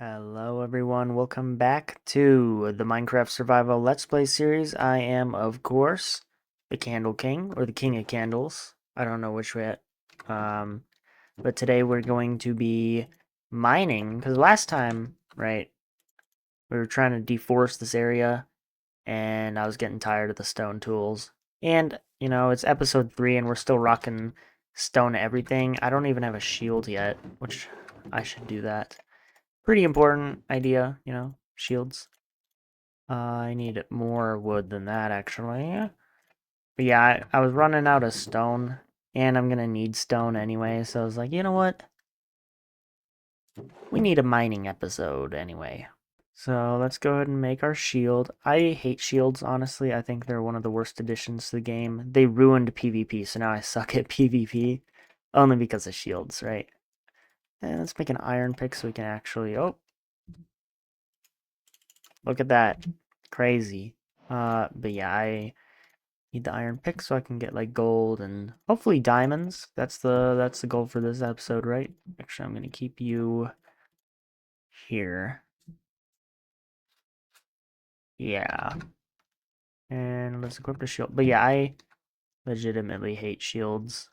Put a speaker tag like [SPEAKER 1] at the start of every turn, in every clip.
[SPEAKER 1] Hello everyone, welcome back to the Minecraft Survival Let's Play series. I am, of course, the Candle King, or the King of Candles. I don't know which way. But today we're going to be mining, because last time, right, we were trying to deforest this area, and I was getting tired of the stone tools. And, you know, it's episode 3 and we're still rocking stone everything. I don't even have a shield yet, which I should do that. Pretty important idea, you know, shields. I need more wood than that, actually. But yeah, I was running out of stone, and I'm gonna need stone anyway, so I was like, you know what? We need a mining episode anyway. So let's go ahead and make our shield. I hate shields, honestly. I think they're one of the worst additions to the game. They ruined PvP, so now I suck at PvP. Only because of shields, right? And let's make an iron pick so we can actually... Oh, look at that. Crazy. But yeah, I need the iron pick so I can get like gold and hopefully diamonds. That's the goal for this episode, right? Actually, I'm gonna keep you here. Yeah. And let's equip the shield. But yeah, I legitimately hate shields.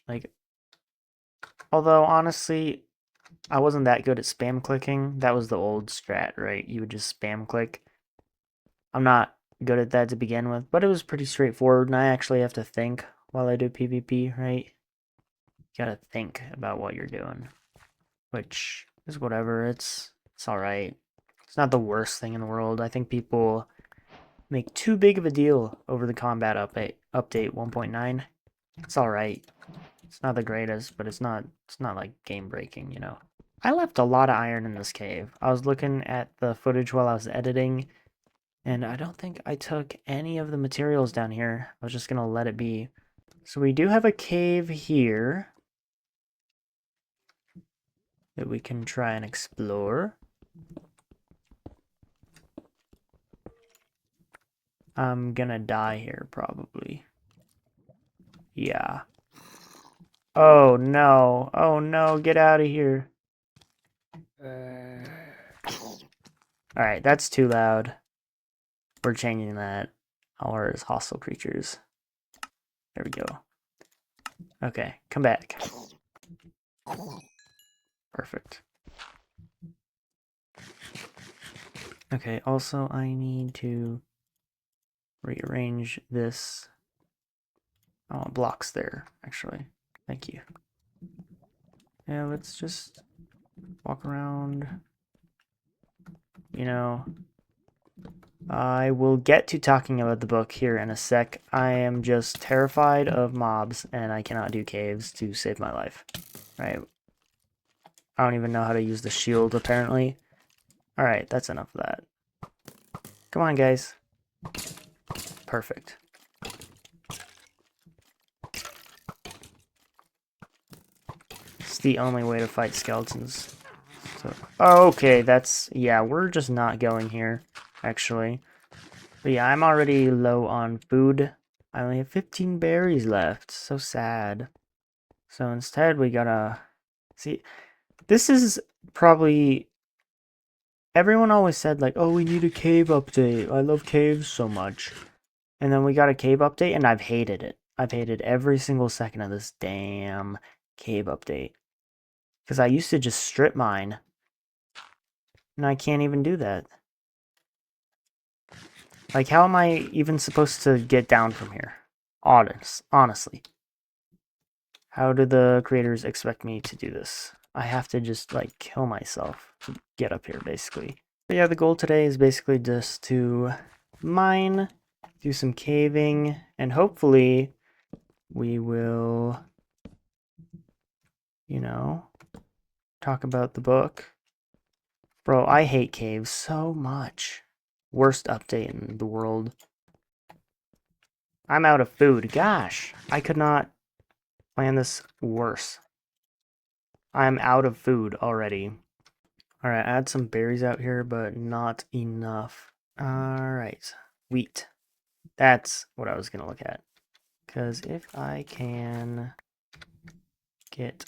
[SPEAKER 1] Like, although honestly, I wasn't that good at spam clicking. That was the old strat, right? You would just spam click. I'm not good at that to begin with, but it was pretty straightforward, and I actually have to think while I do PvP, right? You gotta think about what you're doing, which is whatever. It's all right. It's not the worst thing in the world. I think people make too big of a deal over the combat update 1.9. It's all right. It's not the greatest, but it's not like game breaking, you know. I left a lot of iron in this cave. I was looking at the footage while I was editing, and I don't think I took any of the materials down here. I was just gonna let it be. So we do have a cave here that we can try and explore. I'm gonna die here, probably. Yeah. Oh no. Oh no, get out of here. Alright, that's too loud. We're changing that. Or as hostile creatures. There we go. Okay, come back. Perfect. Okay, also I need to rearrange this. Oh, blocks there, actually. Thank you. Yeah, let's just walk around. You know, I will get to talking about the book here in a sec. I am just terrified of mobs, and I cannot do caves to save my life. Right? I don't even know how to use the shield, apparently. Alright, that's enough of that. Come on, guys. Perfect. It's the only way to fight skeletons. So, okay, that's... Yeah, we're just not going here, actually. But yeah, I'm already low on food. I only have 15 berries left. So sad. So instead, we gotta... See, this is probably... Everyone always said, like, oh, we need a cave update. I love caves so much. And then we got a cave update, and I've hated it. I've hated every single second of this damn cave update. Because I used to just strip mine. And I can't even do that. Like, how am I even supposed to get down from here? Honestly. How do the creators expect me to do this? I have to just, like, kill myself to get up here, basically. But yeah, the goal today is basically just to mine, do some caving, and hopefully we will, you know, talk about the book. Bro, I hate caves so much. Worst update in the world. I'm out of food. Gosh, I could not plan this worse. I'm out of food already. Alright, I had some berries out here, but not enough. Alright, wheat. That's what I was going to look at. Because if I can get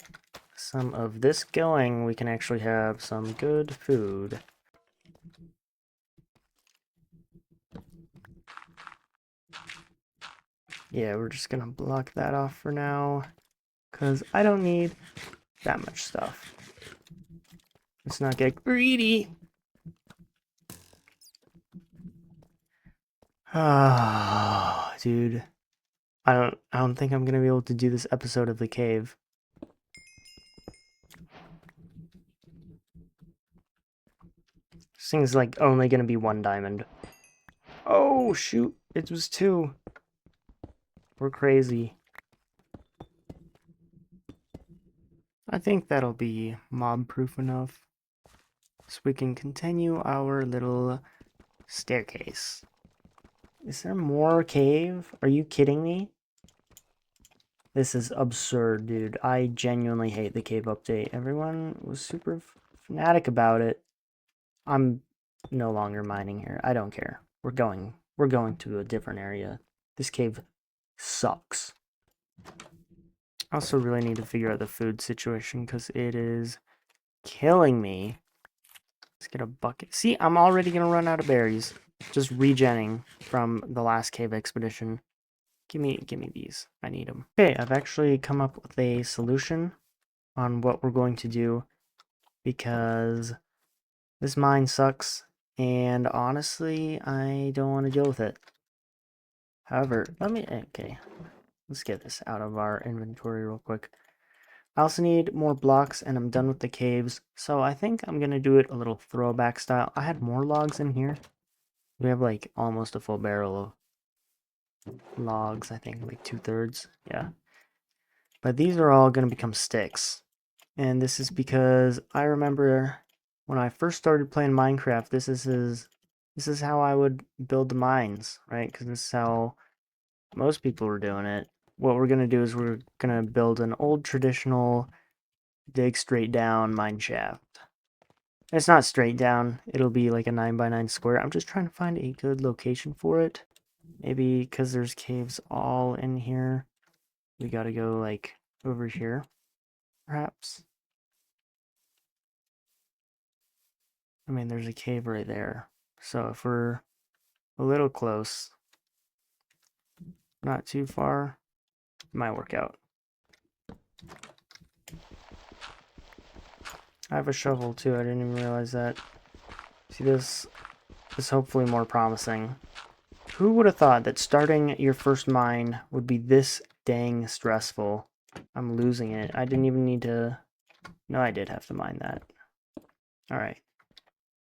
[SPEAKER 1] some of this going, we can actually have some good food. Yeah, we're just gonna block that off for now, because I don't need that much stuff. Let's not get greedy. Ah, dude. I don't think I'm gonna be able to do this episode of the cave. This thing's like only gonna be 1 diamond. Oh shoot, it was 2. We're crazy. I think that'll be mob proof enough. So we can continue our little staircase. Is there more cave? Are you kidding me? This is absurd, dude. I genuinely hate the cave update. Everyone was super fanatic about it. I'm no longer mining here. I don't care. We're going to a different area. This cave sucks. I also really need to figure out the food situation because it is killing me. Let's get a bucket. See, I'm already going to run out of berries. Just regenning from the last cave expedition. Give me these. I need them. Okay, I've actually come up with a solution on what we're going to do because this mine sucks and honestly, I don't want to deal with it. However, okay, let's get this out of our inventory real quick. I also need more blocks and I'm done with the caves, so I think I'm going to do it a little throwback style. I had more logs in here. We have like almost a full barrel of logs, I think, like 2/3. Yeah. But these are all going to become sticks. And this is because I remember when I first started playing Minecraft, this is how I would build the mines, right? Because this is how most people were doing it. What we're going to do is we're going to build an old traditional dig straight down mine shaft. It's not straight down. It'll be like a 9x9 square. I'm just trying to find a good location for it. Maybe because there's caves all in here, we gotta go like over here, perhaps. I mean, there's a cave right there. So if we're a little close, not too far, it might work out. I have a shovel too. I didn't even realize that. See, this is hopefully more promising. Who would have thought that starting your first mine would be this dang stressful? I'm losing it. I didn't even need to... No, I did have to mine that. Alright.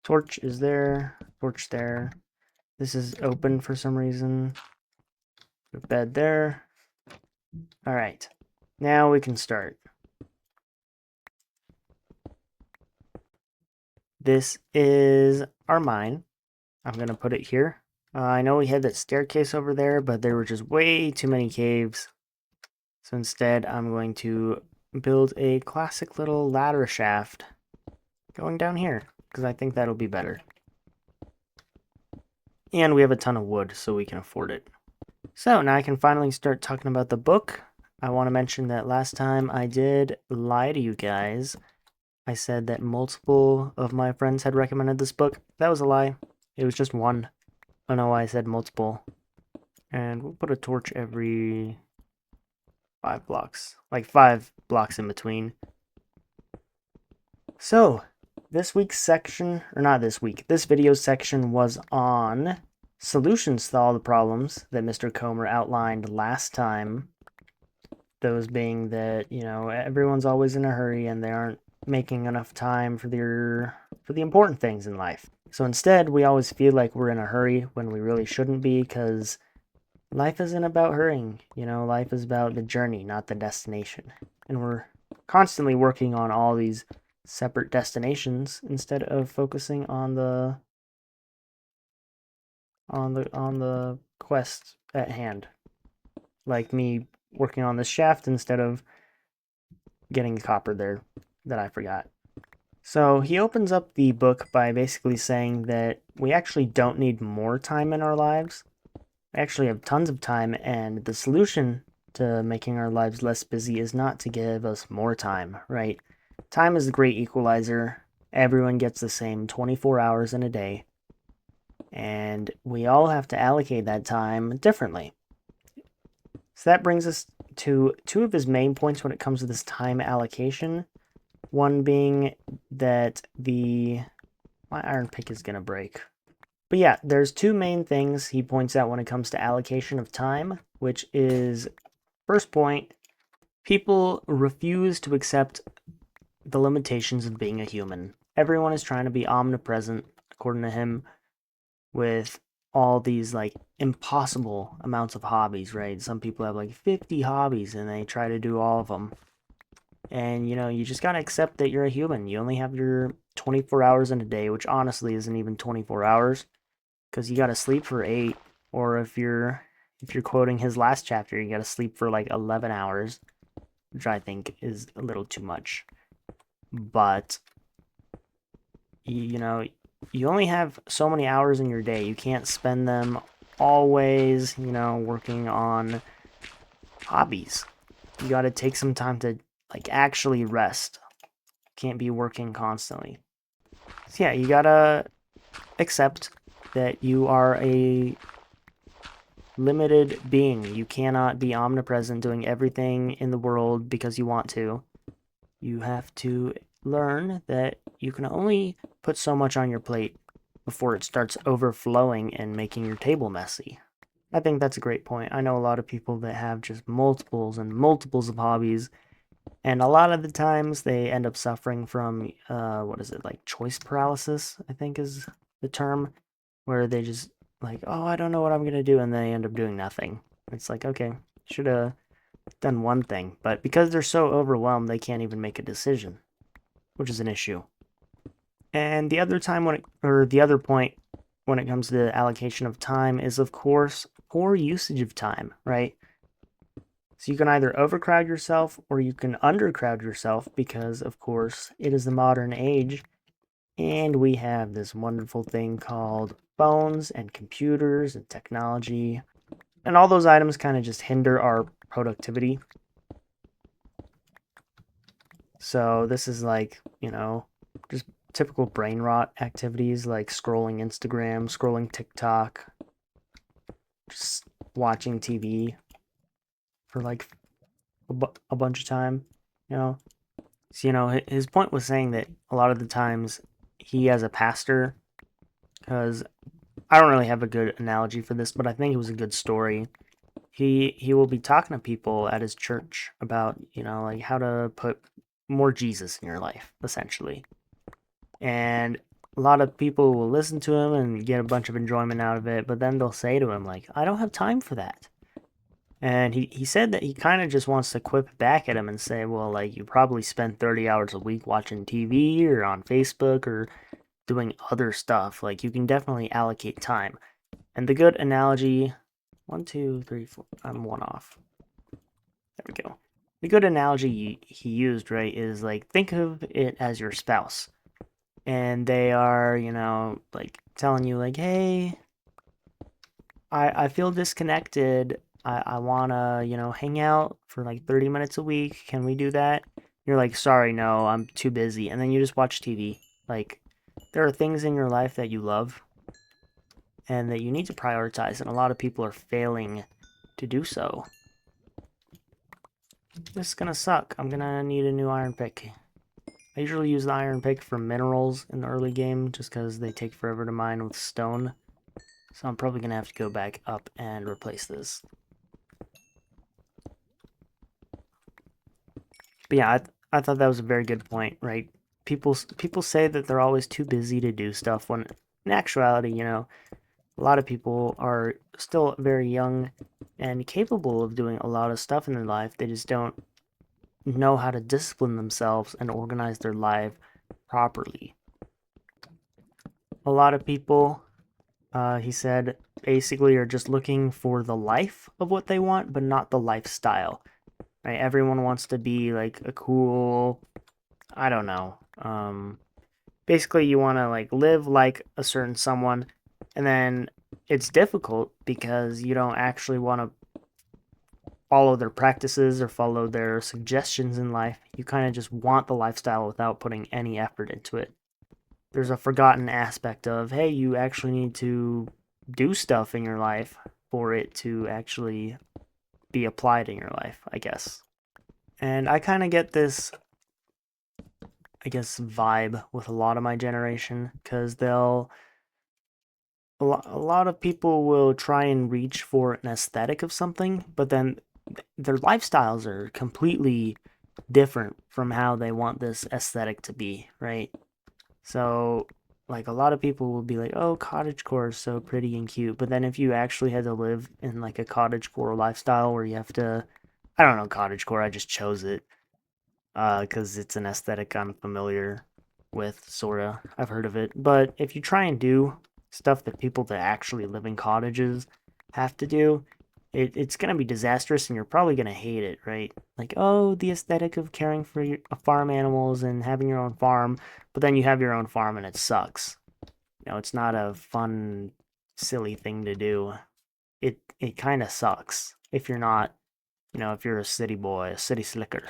[SPEAKER 1] Torch is there. Torch there. This is open for some reason. Bed there. Alright. Now we can start. This is our mine. I'm going to put it here. I know we had that staircase over there, but there were just way too many caves. So instead, I'm going to build a classic little ladder shaft going down here, because I think that'll be better. And we have a ton of wood, so we can afford it. So now I can finally start talking about the book. I want to mention that last time I did lie to you guys. I said that multiple of my friends had recommended this book. That was a lie. It was just one. I don't know why I said multiple. And we'll put a torch every 5 blocks. Like 5 blocks in between. So, this week's section, or not this week, this video section was on solutions to all the problems that Mr. Comer outlined last time. Those being that, you know, everyone's always in a hurry and they aren't making enough time for the important things in life. So instead, we always feel like we're in a hurry when we really shouldn't be, because life isn't about hurrying. You know, life is about the journey, not the destination. And we're constantly working on all these separate destinations instead of focusing on the quest at hand. Like me working on this shaft instead of getting the copper there that I forgot. So he opens up the book by basically saying that we actually don't need more time in our lives. We actually have tons of time, and the solution to making our lives less busy is not to give us more time, right? Time is the great equalizer. Everyone gets the same 24 hours in a day, and we all have to allocate that time differently. So that brings us to two of his main points when it comes to this time allocation. One being that my iron pick is going to break. But yeah, there's two main things he points out when it comes to allocation of time, which is, first point, people refuse to accept the limitations of being a human. Everyone is trying to be omnipresent, according to him, with all these like impossible amounts of hobbies, right? Some people have like 50 hobbies and they try to do all of them. And you just got to accept that you're a human. You only have your 24 hours in a day, which honestly isn't even 24 hours because you got to sleep for 8, or if you're quoting his last chapter, you got to sleep for like 11 hours, which I think is a little too much. But you only have so many hours in your day. You can't spend them always, working on hobbies. You got to take some time to like actually rest. Can't be working constantly. So yeah, you got to accept that you are a limited being. You cannot be omnipresent doing everything in the world because you want to. You have to learn that you can only put so much on your plate before it starts overflowing and making your table messy. I think that's a great point. I know a lot of people that have just multiples and multiples of hobbies, and a lot of the times they end up suffering from, what is it, like choice paralysis, I think is the term, where they just like, oh, I don't know what I'm going to do, and they end up doing nothing. It's like, okay, should have done one thing, but because they're so overwhelmed, they can't even make a decision, which is an issue. And the other the other point when it comes to the allocation of time is, of course, poor usage of time, right? So you can either overcrowd yourself or you can undercrowd yourself because, of course, it is the modern age and we have this wonderful thing called phones and computers and technology. And all those items kind of just hinder our productivity. So this is like, just typical brain rot activities like scrolling Instagram, scrolling TikTok, just watching TV for like a bunch of time, you know. So, his point was saying that a lot of the times he, as a pastor, because I don't really have a good analogy for this, but I think it was a good story. He will be talking to people at his church about, like how to put more Jesus in your life, essentially. And a lot of people will listen to him and get a bunch of enjoyment out of it, but then they'll say to him, like, I don't have time for that. And he said that he kind of just wants to quip back at him and say, well, like, you probably spend 30 hours a week watching TV or on Facebook or doing other stuff. Like, you can definitely allocate time. And the good analogy, 1, 2, 3, 4, I'm one off. There we go. The good analogy he used, right, is like, think of it as your spouse. And they are, like telling you, like, hey, I feel disconnected. I wanna, hang out for like 30 minutes a week. Can we do that? You're like, sorry, no, I'm too busy. And then you just watch TV. Like, there are things in your life that you love and that you need to prioritize, and a lot of people are failing to do so. This is gonna suck. I'm gonna need a new iron pick. I usually use the iron pick for minerals in the early game just because they take forever to mine with stone. So I'm probably going to have to go back up and replace this. But yeah, I thought that was a very good point, right? People say that they're always too busy to do stuff when in actuality, a lot of people are still very young and capable of doing a lot of stuff in their life. They just don't know how to discipline themselves and organize their life properly. A lot of people, he said, basically are just looking for the life of what they want, but not the lifestyle. Right? Everyone wants to be like a cool, I don't know. Basically, you want to like live like a certain someone, and then it's difficult because you don't actually want to follow their practices or follow their suggestions in life. You kind of just want the lifestyle without putting any effort into it. There's a forgotten aspect of, hey, you actually need to do stuff in your life for it to actually be applied in your life, I guess. And I kind of get this, I guess, vibe with a lot of my generation, because a lot of people will try and reach for an aesthetic of something, but then their lifestyles are completely different from how they want this aesthetic to be, right? So, like, a lot of people will be like, oh, cottagecore is so pretty and cute. But then if you actually had to live in, like, a cottagecore lifestyle where you have to, I don't know, cottagecore, I just chose it because it's an aesthetic I'm familiar with, sorta. I've heard of it. But if you try and do stuff that people that actually live in cottages have to do, it's going to be disastrous and you're probably going to hate it, right? Like, oh, the aesthetic of caring for your farm animals and having your own farm, but then you have your own farm and it sucks. You know, it's not a fun, silly thing to do. It kind of sucks if you're not, if you're a city boy, a city slicker.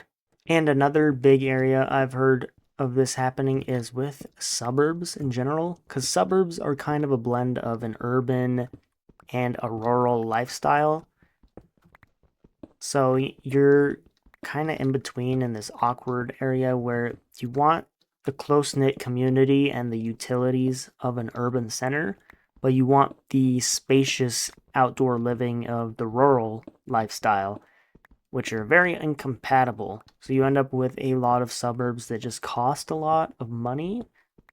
[SPEAKER 1] And another big area I've heard of this happening is with suburbs in general, because suburbs are kind of a blend of an urban and a rural lifestyle. So you're kind of in between in this awkward area where you want the close-knit community and the utilities of an urban center, but you want the spacious outdoor living of the rural lifestyle, which are very incompatible. So you end up with a lot of suburbs that just cost a lot of money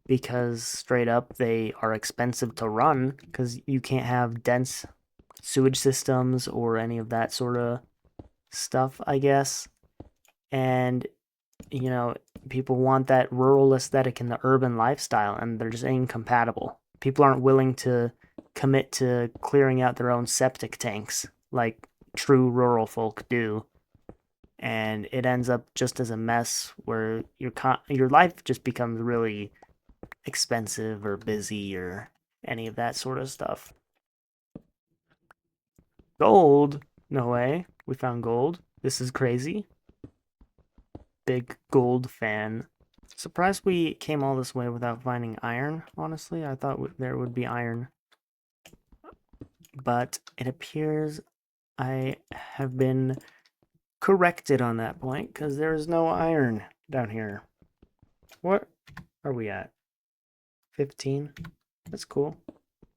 [SPEAKER 1] because straight up they are expensive to run because you can't have dense sewage systems or any of that sort of stuff, I guess. And, people want that rural aesthetic in the urban lifestyle, and they're just incompatible. People aren't willing to commit to clearing out their own septic tanks like true rural folk do. And it ends up just as a mess where your life just becomes really expensive or busy or any of that sort of stuff. Gold? No way. We found gold. This is crazy. Big gold fan. Surprised we came all this way without finding iron, honestly. I thought there would be iron. But it appears I have been corrected on that point because there is no iron down here. What are we at? 15? That's cool.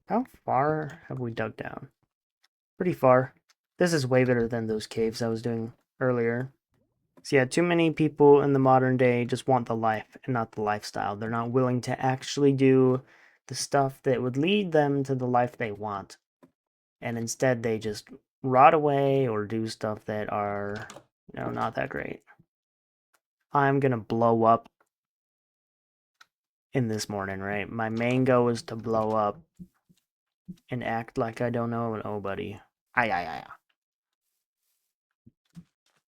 [SPEAKER 1] How far have we dug down? Pretty far. This is way better than those caves I was doing earlier. So yeah, too many people in the modern day just want the life and not the lifestyle. They're not willing to actually do the stuff that would lead them to the life they want. And instead they just rot away or do stuff that are, not that great. I'm gonna blow up in this morning, right? My main goal is to blow up and act like I don't know nobody. Aye.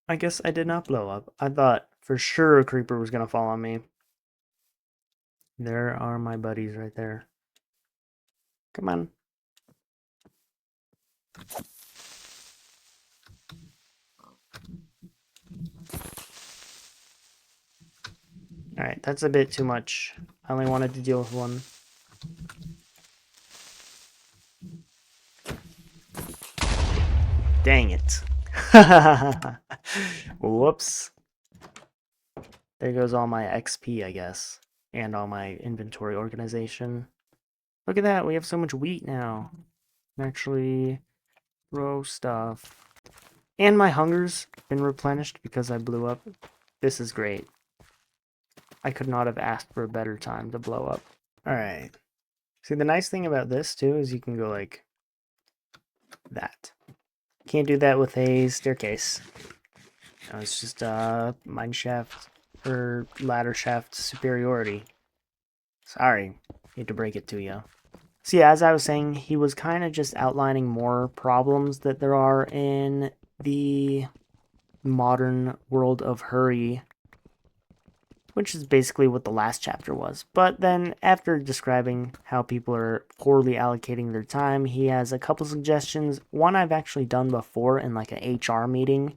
[SPEAKER 1] I guess I did not blow up. I thought for sure a creeper was gonna fall on me. There are my buddies right there. Come on. Alright, that's a bit too much. I only wanted to deal with one. Dang it. Whoops. There goes all my XP, I guess. And all my inventory organization. Look at that, we have so much wheat now. Actually grow stuff. And my hunger's been replenished because I blew up. This is great. I could not have asked for a better time to blow up. Alright. See, the nice thing about this, too, is you can go like that. Can't do that with a staircase. No, it's just mineshaft or laddershaft superiority. Sorry, hate to break it to you. So yeah, as I was saying, he was kind of just outlining more problems that there are in the modern world of hurry. which is basically what the last chapter was. But then after describing how people are poorly allocating their time, he has a couple suggestions. One I've actually done before in like an HR meeting,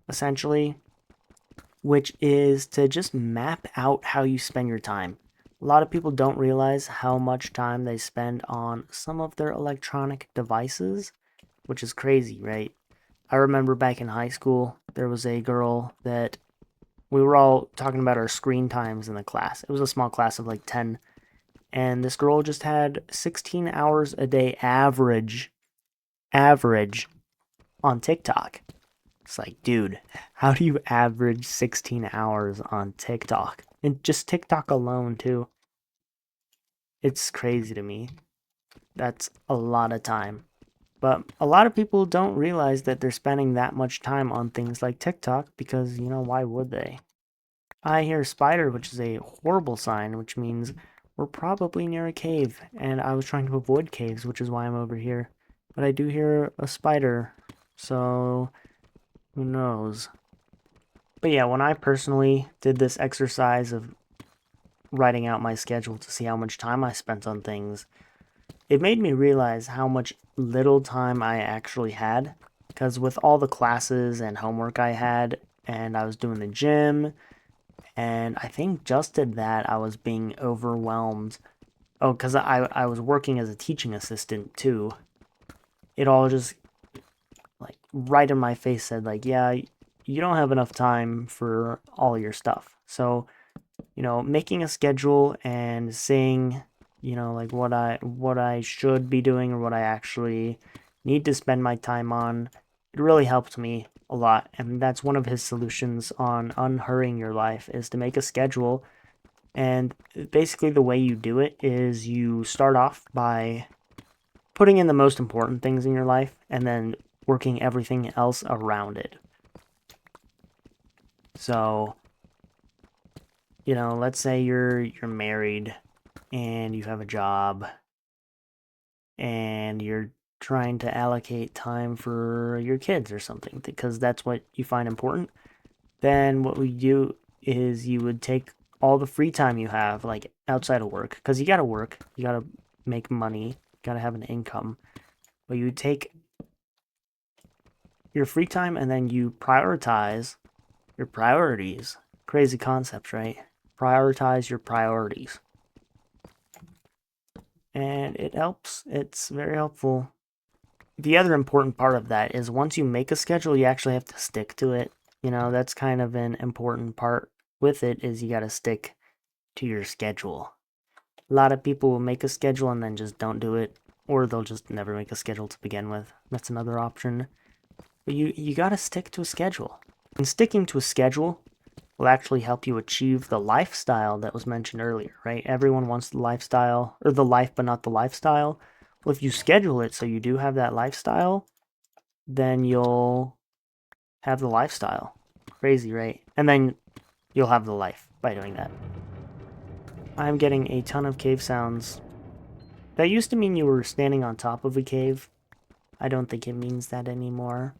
[SPEAKER 1] essentially, which is to just map out how you spend your time. A lot of people don't realize how much time they spend on some of their electronic devices, which is crazy, right? I remember back in high school, there was a girl that we were all talking about our screen times in the class. It was a small class of like 10, and this girl just had 16 hours a day average on TikTok. It's like, dude, how do you average 16 hours on TikTok? And just TikTok alone, too. It's crazy to me. That's a lot of time. But a lot of people don't realize that they're spending that much time on things like TikTok because, why would they? I hear spider, which is a horrible sign, which means we're probably near a cave. And I was trying to avoid caves, which is why I'm over here. But I do hear a spider, so who knows? But yeah, when I personally did this exercise of writing out my schedule to see how much time I spent on things, it made me realize how much little time I actually had. Because with all the classes and homework I had, and I was doing the gym, and I think just did that, I was being overwhelmed. Oh, because I was working as a teaching assistant too. It all just, like, right in my face said, like, yeah, you don't have enough time for all your stuff. So, making a schedule and saying, like what I should be doing or what I actually need to spend my time on, it really helped me a lot. And that's one of his solutions on unhurrying your life is to make a schedule. And basically the way you do it is you start off by putting in the most important things in your life and then working everything else around it. So, let's say you're married and you have a job and you're trying to allocate time for your kids or something because that's what you find important. Then what we do is you would take all the free time you have, like outside of work, because you got to work, you got to make money, you got to have an income. But you take your free time and then you prioritize your priorities. Crazy concepts, right? Prioritize your priorities. And it helps. It's very helpful. The other important part of that is once you make a schedule, you actually have to stick to it. That's kind of an important part with it is you got to stick to your schedule. A lot of people will make a schedule and then just don't do it, or they'll just never make a schedule to begin with. That's another option. But you got to stick to a schedule. And sticking to a schedule will actually help you achieve the lifestyle that was mentioned earlier, right? Everyone wants the lifestyle, or the life but not the lifestyle. Well, if you schedule it so you do have that lifestyle, then you'll have the lifestyle. Crazy, right? And then you'll have the life by doing that. I'm getting a ton of cave sounds. That used to mean you were standing on top of a cave. I don't think it means that anymore.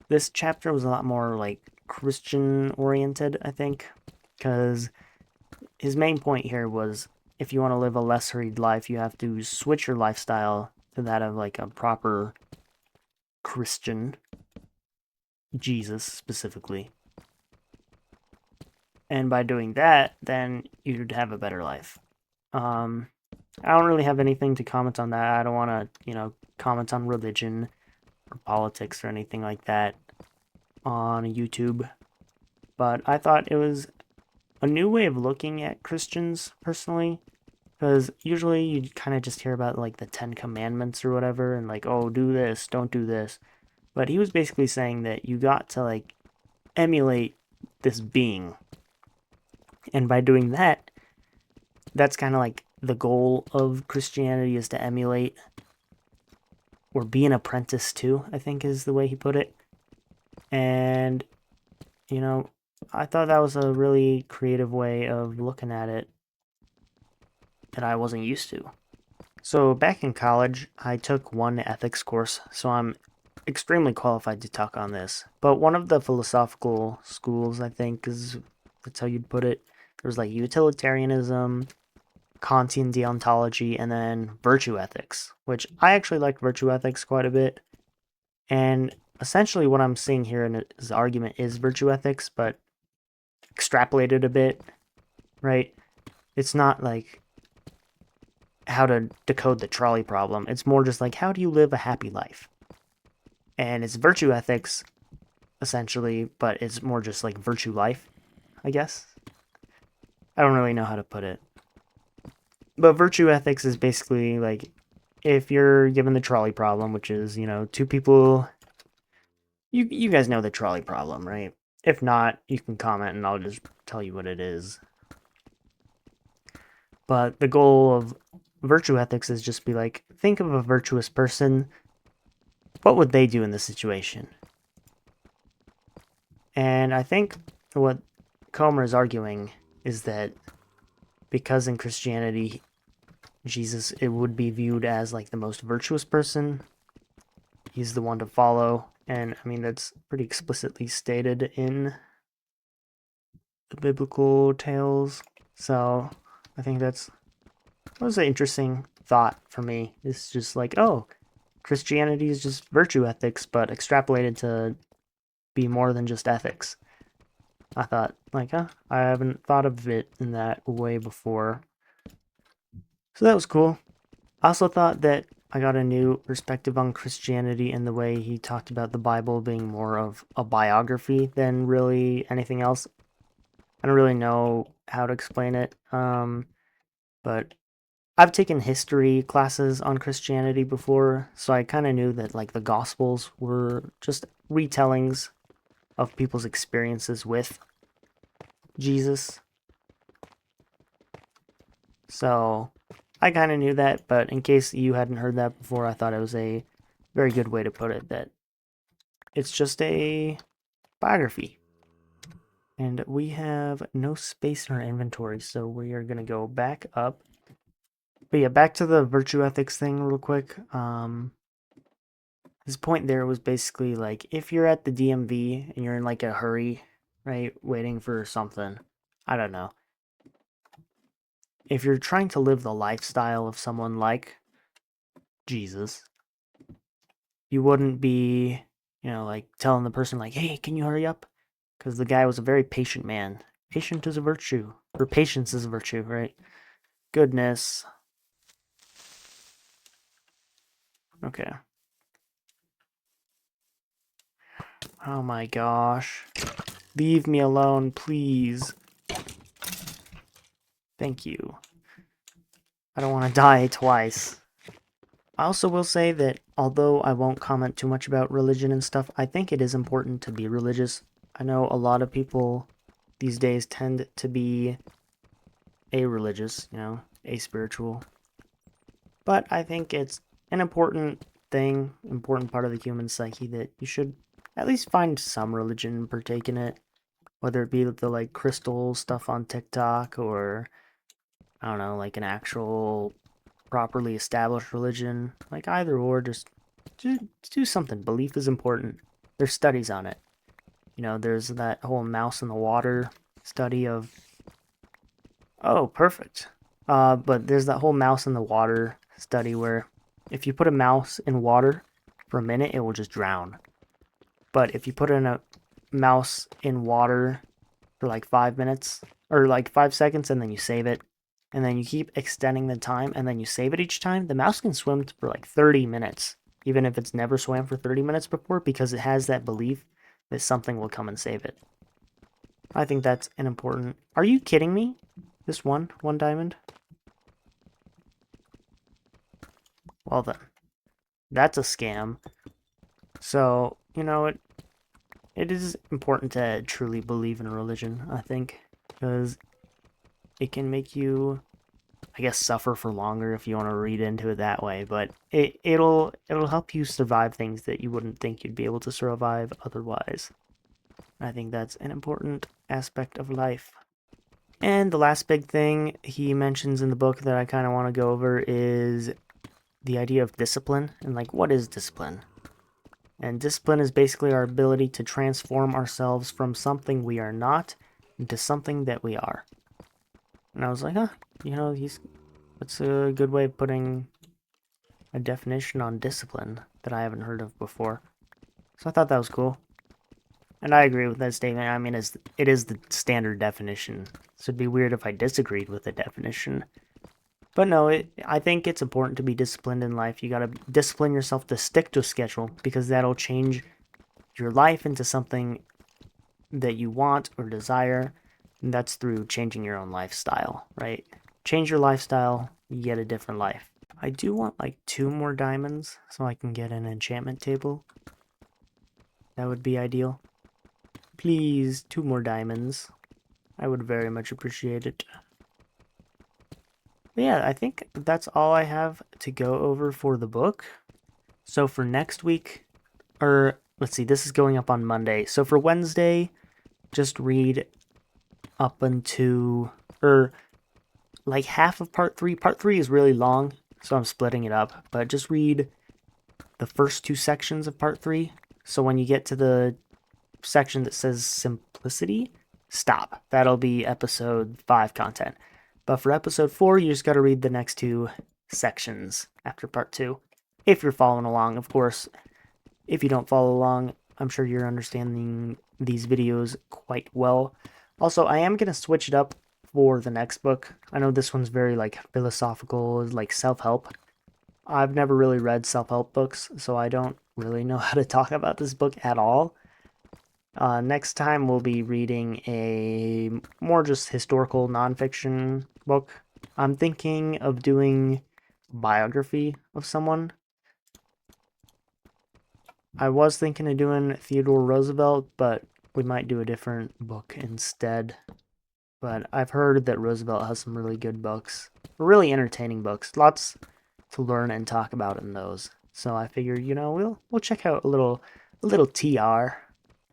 [SPEAKER 1] This chapter was a lot more like Christian oriented, I think, because his main point here was if you want to live a less hurried life, you have to switch your lifestyle to that of like a proper Christian, Jesus specifically. And by doing that, then you'd have a better life. I don't really have anything to comment on that. I don't want to, comment on religion or politics or anything like that on YouTube. But I thought it was a new way of looking at Christians, personally. Because usually you kind of just hear about like the Ten Commandments or whatever, and like, oh, do this, don't do this. But he was basically saying that you got to like emulate this being. And by doing that, that's kind of like the goal of Christianity is to emulate or be an apprentice to, I think is the way he put it. And, I thought that was a really creative way of looking at it that I wasn't used to. So back in college, I took one ethics course, so I'm extremely qualified to talk on this. But one of the philosophical schools, I think, is that's how you'd put it, There's like utilitarianism, Kantian deontology, and then virtue ethics, which I actually like virtue ethics quite a bit. And essentially what I'm seeing here in his argument is virtue ethics, but extrapolated a bit, right? It's not like how to decode the trolley problem. It's more just like, how do you live a happy life? And it's virtue ethics, essentially, but it's more just like virtue life, I guess. I don't really know how to put it. But virtue ethics is basically like, if you're given the trolley problem, which is, two people, you guys know the trolley problem, right? If not, you can comment and I'll just tell you what it is. But the goal of virtue ethics is just be like, think of a virtuous person. What would they do in this situation? And I think what Comer is arguing is that because in Christianity, Jesus, it would be viewed as like the most virtuous person. He's the one to follow. And I mean, that's pretty explicitly stated in the biblical tales. So I think that was an interesting thought for me. It's just like, oh, Christianity is just virtue ethics, but extrapolated to be more than just ethics. I thought, like, I haven't thought of it in that way before. So that was cool. I also thought that I got a new perspective on Christianity and the way he talked about the Bible being more of a biography than really anything else. I don't really know how to explain it, but I've taken history classes on Christianity before, so I kind of knew that like the Gospels were just retellings of people's experiences with Jesus. So I kind of knew that, but in case you hadn't heard that before, I thought it was a very good way to put it, that it's just a biography. And we have no space in our inventory, so we are going to go back up. But yeah, back to the virtue ethics thing real quick. His point there was basically like, if you're at the DMV and you're in like a hurry, right, waiting for something, I don't know. If you're trying to live the lifestyle of someone like Jesus, you wouldn't be, like telling the person like, hey, can you hurry up? Because the guy was a very patient man. Patient is a virtue, or patience is a virtue, right? Goodness. Okay. Oh my gosh. Leave me alone, please. Thank you. I don't want to die twice. I also will say that although I won't comment too much about religion and stuff, I think it is important to be religious. I know a lot of people these days tend to be a-religious, a-spiritual. But I think it's an important thing, important part of the human psyche that you should at least find some religion and partake in it. Whether it be the like crystal stuff on TikTok or, I don't know, like an actual properly established religion, like either or, just do something. Belief is important. There's studies on it. There's that whole mouse in the water study of, oh, perfect. But there's that whole mouse in the water study where if you put a mouse in water for a minute, it will just drown. But if you put in a mouse in water for like 5 minutes or like 5 seconds and then you save it, and then you keep extending the time and then you save it each time, the mouse can swim for like 30 minutes, even if it's never swam for 30 minutes before, because it has that belief that something will come and save it. I think that's an important... Are you kidding me? This one diamond? Well then, that's a scam. So, it is important to truly believe in a religion, I think, because it can make you, I guess, suffer for longer if you want to read into it that way, but it'll help you survive things that you wouldn't think you'd be able to survive otherwise. I think that's an important aspect of life. And the last big thing he mentions in the book that I kind of want to go over is the idea of discipline, and like, what is discipline? And discipline is basically our ability to transform ourselves from something we are not into something that we are. And I was like, huh, that's a good way of putting a definition on discipline that I haven't heard of before. So I thought that was cool. And I agree with that statement. I mean, it is the standard definition. So it'd be weird if I disagreed with the definition. But no, I think it's important to be disciplined in life. You gotta discipline yourself to stick to a schedule because that'll change your life into something that you want or desire. And that's through changing your own lifestyle, right? Change your lifestyle, you get a different life. I do want like 2 more diamonds so I can get an enchantment table. That would be ideal. Please, 2 more diamonds. I would very much appreciate it. But yeah, I think that's all I have to go over for the book. So for next week, or let's see, this is going up on Monday. So for Wednesday, just read up until, or like half of part 3. Part 3 is really long, so I'm splitting it up. But just read the first 2 sections of part 3. So when you get to the section that says simplicity, stop. That'll be episode 5 content. But for episode 4, you just got to read the next 2 sections after part 2. If you're following along, of course. If you don't follow along, I'm sure you're understanding these videos quite well. Also, I am going to switch it up for the next book. I know this one's very like philosophical, like self-help. I've never really read self-help books, so I don't really know how to talk about this book at all. Next time we'll be reading a more just historical nonfiction book. I'm thinking of doing biography of someone. I was thinking of doing Theodore Roosevelt, but we might do a different book instead. But I've heard that Roosevelt has some really good books, really entertaining books. Lots to learn and talk about in those. So I figured, we'll check out a little TR.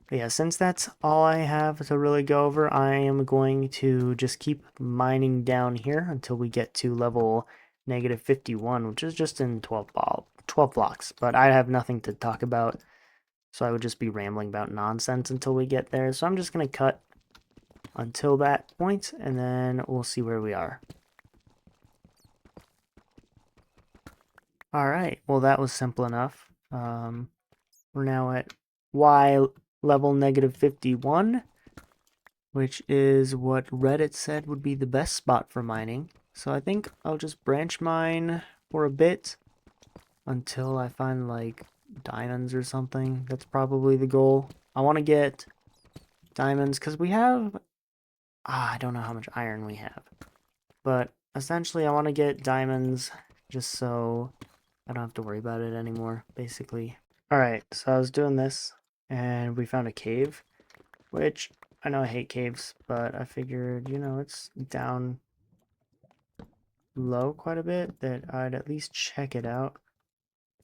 [SPEAKER 1] But yeah, since that's all I have to really go over, I am going to just keep mining down here until we get to level negative 51, which is just in 12 blocks. But I have nothing to talk about, so I would just be rambling about nonsense until we get there. So I'm just going to cut until that point, and then we'll see where we are. Alright, well that was simple enough. We're now at Y level negative 51, which is what Reddit said would be the best spot for mining. So I think I'll just branch mine for a bit until I find like diamonds or something. That's probably the goal. I want to get diamonds because we have, I don't know how much iron we have, but essentially I want to get diamonds just so I don't have to worry about it anymore, basically. Alright, so I was doing this and we found a cave, which I know I hate caves, but I figured, it's down low quite a bit, that I'd at least check it out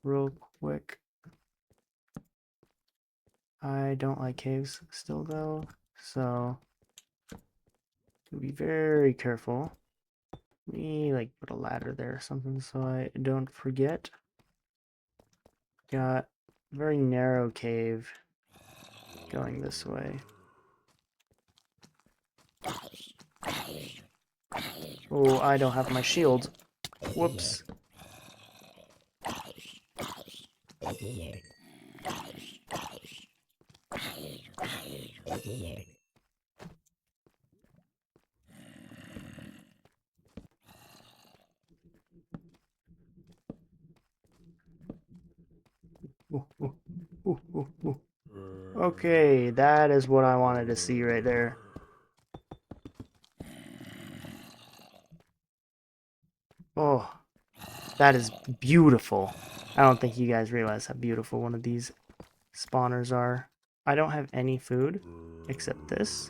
[SPEAKER 1] real quick. I don't like caves still though, so be very careful. Let me like put a ladder there or something so I don't forget. Got a very narrow cave going this way. Oh, I don't have my shield. Whoops. Ooh, ooh, ooh, ooh, ooh. Okay, that is what I wanted to see right there. Oh, that is beautiful. I don't think you guys realize how beautiful one of these spawners are. I don't have any food except this.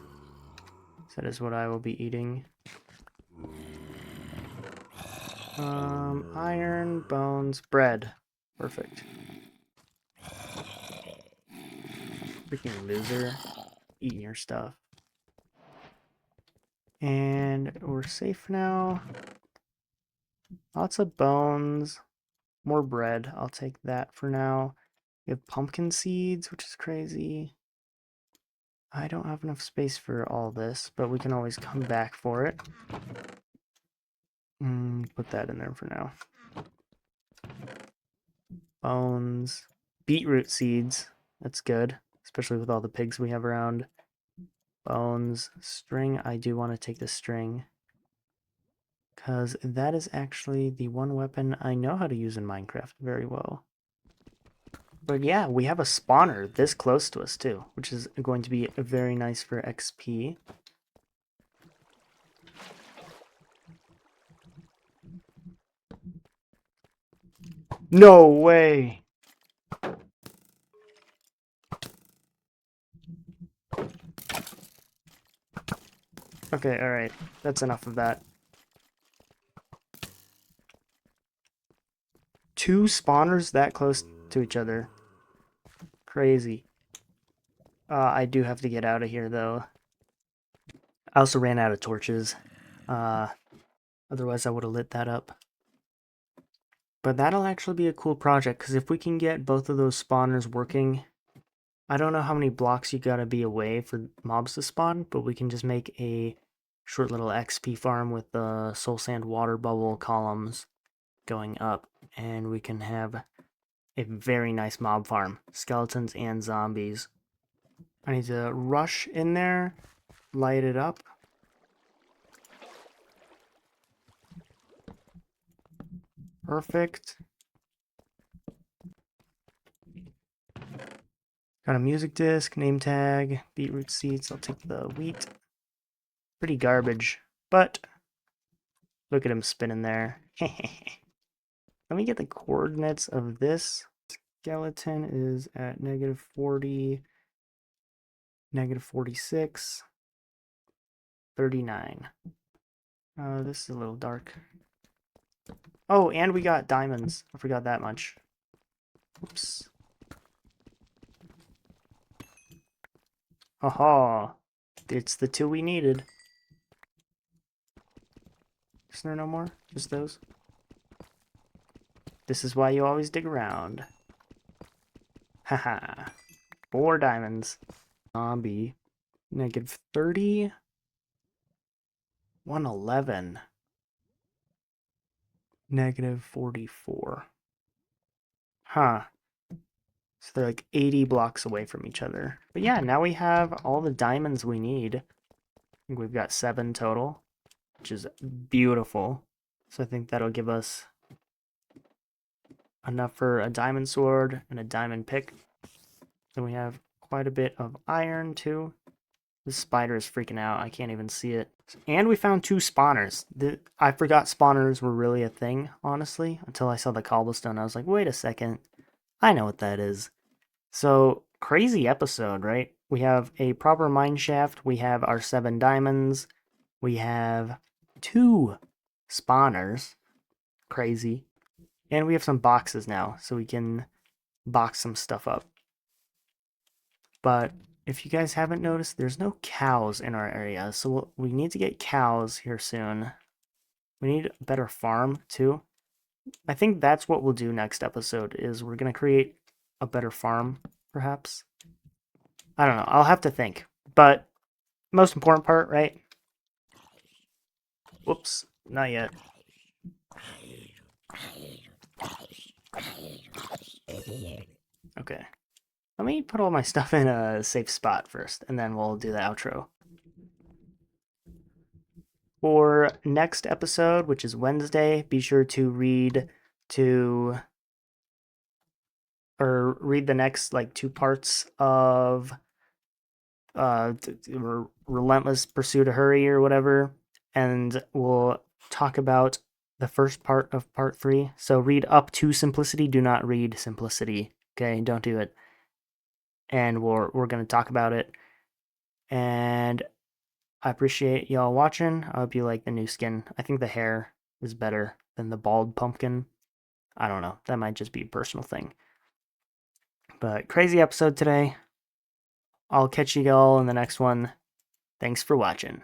[SPEAKER 1] So that is what I will be eating. Iron, bones, bread. Perfect. Freaking loser. Eating your stuff. And we're safe now. Lots of bones. More bread. I'll take that for now. We have pumpkin seeds, which is crazy. I don't have enough space for all this, but we can always come back for it. Put that in there for now. Bones. Beetroot seeds. That's good, especially with all the pigs we have around. Bones. String. I do want to take the string, because that is actually the one weapon I know how to use in Minecraft very well. But yeah, we have a spawner this close to us too, which is going to be very nice for XP. No way! Okay, alright. That's enough of that. 2 spawners that close to each other. Crazy. I do have to get out of here, though. I also ran out of torches. Otherwise, I would have lit that up. But that'll actually be a cool project, because if we can get both of those spawners working, I don't know how many blocks you gotta be away for mobs to spawn, but we can just make a short little XP farm with the soul sand water bubble columns going up, and we can have a very nice mob farm. Skeletons and zombies. I need to rush in there, light it up. Perfect. Got a music disc, name tag, beetroot seeds. I'll take the wheat. Pretty garbage, but look at him spinning there. Let me get the coordinates of this. Skeleton is at -40, -46, 39. This is a little dark. Oh, and we got diamonds. I forgot that much. Oops. Haha. It's the 2 we needed. Is there no more? Just those? This is why you always dig around. Haha. 4 diamonds. Zombie. -30. 111. -44. Huh. So they're like 80 blocks away from each other. But yeah, now we have all the diamonds we need. I think we've got 7 total, which is beautiful. So I think that'll give us enough for a diamond sword and a diamond pick. Then we have quite a bit of iron too. This spider is freaking out. I can't even see it. And we found 2 spawners. I forgot spawners were really a thing, honestly, until I saw the cobblestone. I was like, wait a second. I know what that is. So, crazy episode, right? We have a proper mineshaft. We have our 7 diamonds. We have 2 spawners. Crazy. And we have some boxes now, so we can box some stuff up. But if you guys haven't noticed, there's no cows in our area, so we need to get cows here soon. We need a better farm, too. I think that's what we'll do next episode, is we're going to create a better farm, perhaps. I don't know. I'll have to think. But most important part, right? Whoops. Not yet. Okay. Let me put all my stuff in a safe spot first, and then we'll do the outro. For next episode, which is Wednesday, be sure to read the next like 2 parts of Relentless Pursuit to Hurry or whatever, and we'll talk about the first part of part 3. So read up to Simplicity. Do not read Simplicity. Okay, don't do it. And we're going to talk about it. And I appreciate y'all watching. I hope you like the new skin. I think the hair is better than the bald pumpkin. I don't know. That might just be a personal thing. But crazy episode today. I'll catch you all in the next one. Thanks for watching.